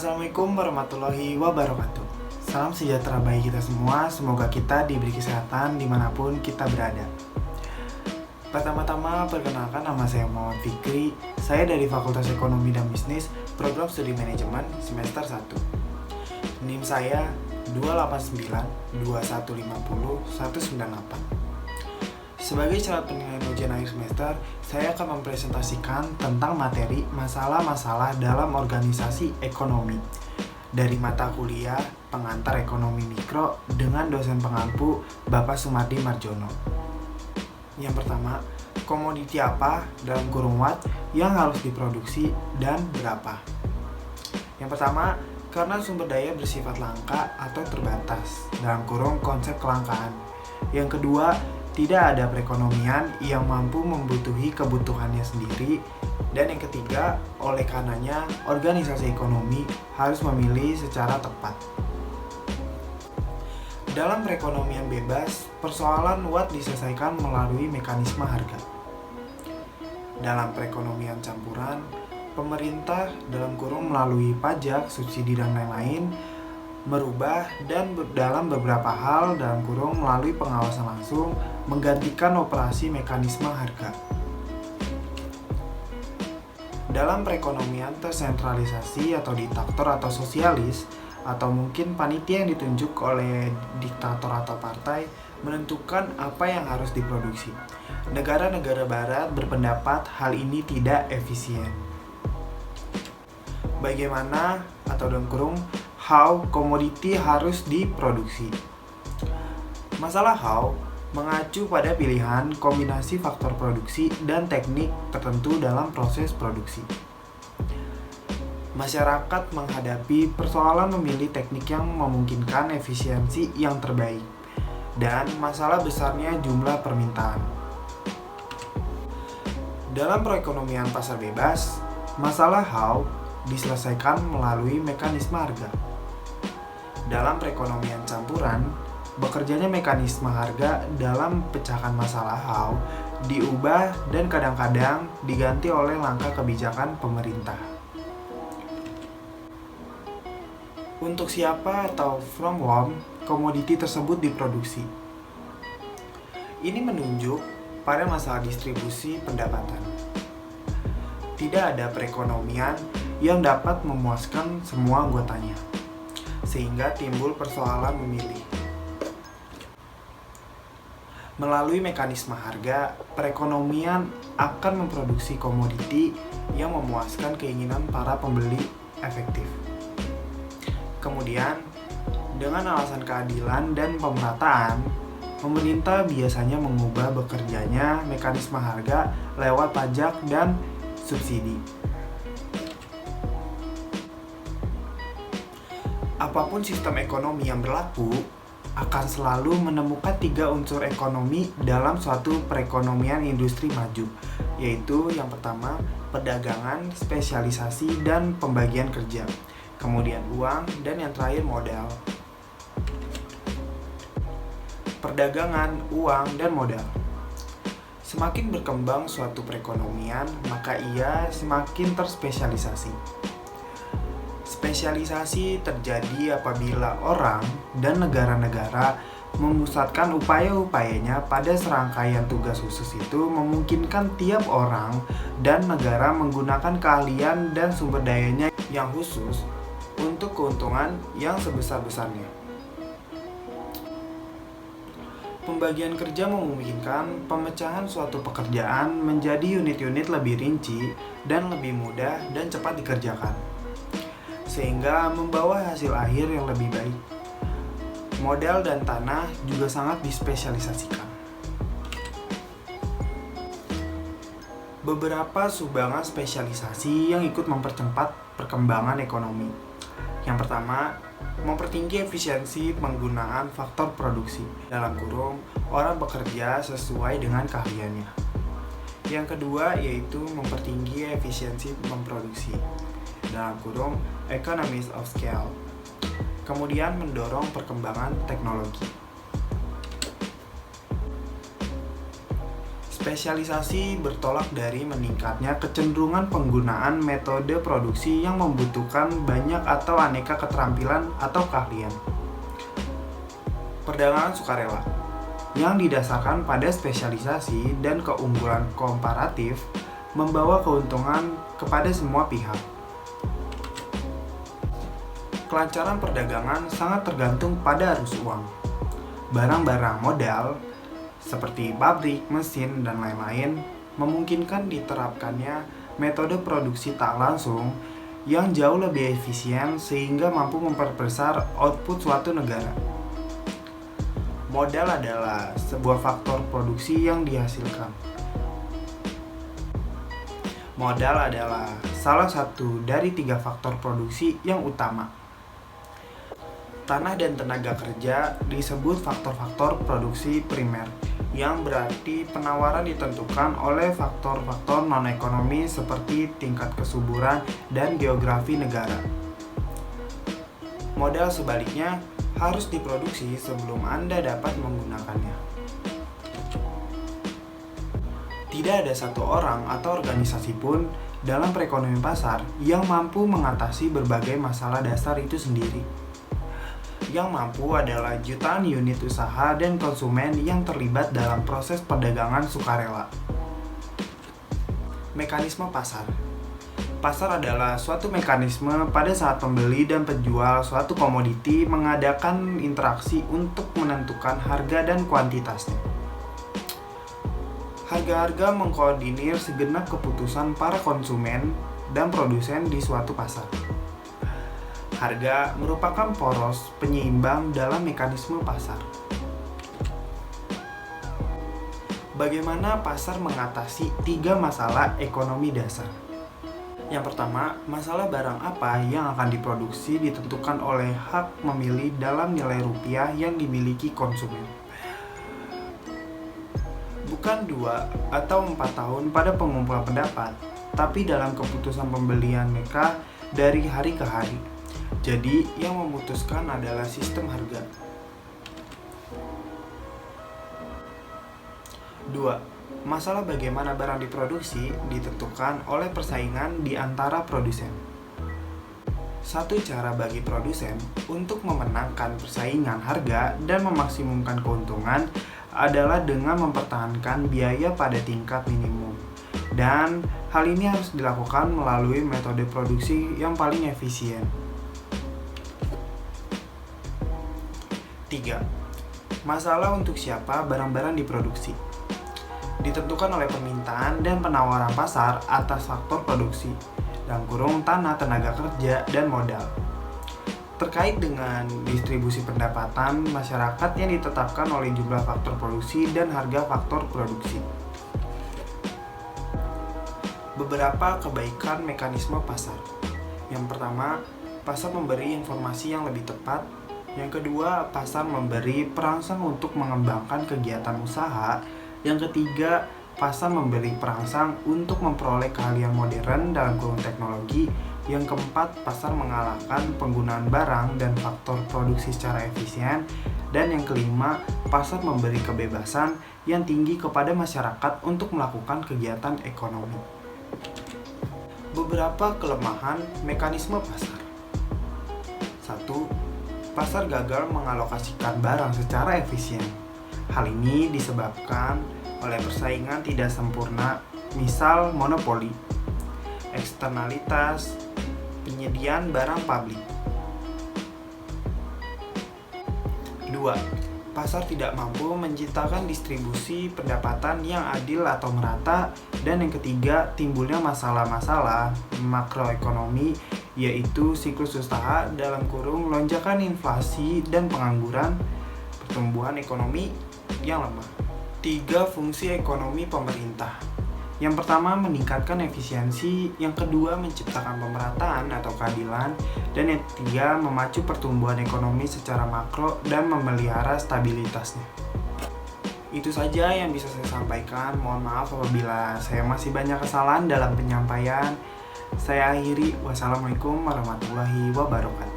Assalamualaikum warahmatullahi wabarakatuh. Salam sejahtera bagi kita semua. Semoga kita diberi kesehatan dimanapun kita berada. Pertama-tama perkenalkan, nama saya Muhammad Fikri. Saya dari Fakultas Ekonomi dan Bisnis, Program Studi Manajemen semester 1. NIM saya 289 2150 198. Sebagai syarat penilaian ujian akhir semester, saya akan mempresentasikan tentang materi masalah-masalah dalam organisasi ekonomi dari mata kuliah Pengantar Ekonomi Mikro dengan dosen pengampu Bapak Sumardi Marjono. Yang pertama, komoditi apa dalam kurung watt yang harus diproduksi dan berapa? Yang pertama, karena sumber daya bersifat langka atau terbatas dalam kurung konsep kelangkaan. Yang kedua, tidak ada perekonomian yang mampu membutuhi kebutuhannya sendiri. Dan yang ketiga, oleh karenanya organisasi ekonomi harus memilih secara tepat. Dalam perekonomian bebas, persoalan watt diselesaikan melalui mekanisme harga. Dalam perekonomian campuran, pemerintah dalam kurung melalui pajak, subsidi dan lain-lain merubah dan dalam beberapa hal dalam kurung melalui pengawasan langsung menggantikan operasi mekanisme harga. Dalam perekonomian tersentralisasi atau diktator atau sosialis, atau mungkin panitia yang ditunjuk oleh diktator atau partai menentukan apa yang harus diproduksi. Negara-negara barat berpendapat hal ini tidak efisien. Bagaimana atau dalam kurung how komoditi harus diproduksi. Masalah how mengacu pada pilihan kombinasi faktor produksi dan teknik tertentu dalam proses produksi. Masyarakat menghadapi persoalan memilih teknik yang memungkinkan efisiensi yang terbaik dan masalah besarnya jumlah permintaan. Dalam perekonomian pasar bebas, masalah how diselesaikan melalui mekanisme harga. Dalam perekonomian campuran, bekerjanya mekanisme harga dalam pecahan masalah how diubah dan kadang-kadang diganti oleh langkah kebijakan pemerintah. Untuk siapa atau from whom komoditi tersebut diproduksi? Ini menunjuk pada masalah distribusi pendapatan. Tidak ada perekonomian yang dapat memuaskan semua anggotanya, sehingga timbul persoalan memilih. Melalui mekanisme harga, perekonomian akan memproduksi komoditi yang memuaskan keinginan para pembeli efektif. Kemudian, dengan alasan keadilan dan pemerataan, pemerintah biasanya mengubah bekerjanya mekanisme harga lewat pajak dan subsidi. Apapun sistem ekonomi yang berlaku, akan selalu menemukan 3 unsur ekonomi dalam suatu perekonomian industri maju, yaitu yang pertama, perdagangan, spesialisasi, dan pembagian kerja. Kemudian uang, dan yang terakhir modal. Perdagangan, uang, dan modal. Semakin berkembang suatu perekonomian, maka ia semakin terspesialisasi. Spesialisasi terjadi apabila orang dan negara-negara memusatkan upaya-upayanya pada serangkaian tugas khusus itu memungkinkan tiap orang dan negara menggunakan keahlian dan sumber dayanya yang khusus untuk keuntungan yang sebesar-besarnya. Pembagian kerja memungkinkan pemecahan suatu pekerjaan menjadi unit-unit lebih rinci dan lebih mudah dan cepat dikerjakan, sehingga membawa hasil akhir yang lebih baik. Modal dan tanah juga sangat dispesialisasikan. Beberapa sumbangan spesialisasi yang ikut mempercepat perkembangan ekonomi. Yang pertama, mempertinggi efisiensi penggunaan faktor produksi. Dalam kurung, orang bekerja sesuai dengan keahliannya. Yang kedua yaitu mempertinggi efisiensi memproduksi. Dalam kurung, economies of scale. Kemudian mendorong perkembangan teknologi. Spesialisasi bertolak dari meningkatnya kecenderungan penggunaan metode produksi yang membutuhkan banyak atau aneka keterampilan atau keahlian. Perdagangan sukarela yang didasarkan pada spesialisasi dan keunggulan komparatif membawa keuntungan kepada semua pihak. Kelancaran perdagangan sangat tergantung pada arus uang. Barang-barang modal seperti pabrik, mesin, dan lain-lain memungkinkan diterapkannya metode produksi tak langsung yang jauh lebih efisien sehingga mampu memperbesar output suatu negara. Modal adalah sebuah faktor produksi yang dihasilkan. Modal adalah salah satu dari 3 faktor produksi yang utama. Tanah dan tenaga kerja disebut faktor-faktor produksi primer, yang berarti penawaran ditentukan oleh faktor-faktor non-ekonomi seperti tingkat kesuburan dan geografi negara. Modal sebaliknya harus diproduksi sebelum Anda dapat menggunakannya. Tidak ada satu orang atau organisasi pun dalam perekonomian pasar yang mampu mengatasi berbagai masalah dasar itu sendiri. Yang mampu adalah jutaan unit usaha dan konsumen yang terlibat dalam proses perdagangan sukarela. Mekanisme pasar. Pasar adalah suatu mekanisme pada saat pembeli dan penjual suatu komoditi mengadakan interaksi untuk menentukan harga dan kuantitasnya. Harga-harga mengkoordinir segenap keputusan para konsumen dan produsen di suatu pasar. Harga merupakan poros penyeimbang dalam mekanisme pasar. Bagaimana pasar mengatasi 3 masalah ekonomi dasar? Yang pertama, masalah barang apa yang akan diproduksi ditentukan oleh hak memilih dalam nilai rupiah yang dimiliki konsumen. Bukan 2 atau 4 tahun pada pengumpulan pendapat, tapi dalam keputusan pembelian mereka dari hari ke hari. Jadi, yang memutuskan adalah sistem harga. 2. Masalah bagaimana barang diproduksi ditentukan oleh persaingan di antara produsen. Satu cara bagi produsen untuk memenangkan persaingan harga dan memaksimumkan keuntungan adalah dengan mempertahankan biaya pada tingkat minimum. Dan hal ini harus dilakukan melalui metode produksi yang paling efisien. 3. Masalah untuk siapa barang-barang diproduksi ditentukan oleh permintaan dan penawaran pasar atas faktor produksi, tanah, tenaga kerja, dan modal. Terkait dengan distribusi pendapatan masyarakat yang ditetapkan oleh jumlah faktor produksi dan harga faktor produksi. Beberapa kebaikan mekanisme pasar. Yang pertama, pasar memberi informasi yang lebih tepat. Yang kedua, pasar memberi perangsang untuk mengembangkan kegiatan usaha. Yang ketiga, pasar memberi perangsang untuk memperoleh keahlian modern dalam kurung teknologi. Yang keempat, pasar mengalahkan penggunaan barang dan faktor produksi secara efisien. Dan yang kelima, pasar memberi kebebasan yang tinggi kepada masyarakat untuk melakukan kegiatan ekonomi. Beberapa kelemahan mekanisme pasar. 1. Pasar gagal mengalokasikan barang secara efisien. Hal ini disebabkan oleh persaingan tidak sempurna, misal monopoli, eksternalitas, penyediaan barang publik. 2. Pasar tidak mampu menciptakan distribusi pendapatan yang adil atau merata. Dan yang ketiga, timbulnya masalah-masalah makroekonomi, yaitu siklus usaha dalam kurung lonjakan inflasi dan pengangguran, pertumbuhan ekonomi yang lemah. 3. Fungsi ekonomi pemerintah. Yang pertama, meningkatkan efisiensi. Yang kedua, menciptakan pemerataan atau keadilan. Dan yang ketiga, memacu pertumbuhan ekonomi secara makro dan memelihara stabilitasnya. Itu saja yang bisa saya sampaikan. Mohon maaf apabila saya masih banyak kesalahan dalam penyampaian. Saya akhiri. Wassalamualaikum warahmatullahi wabarakatuh.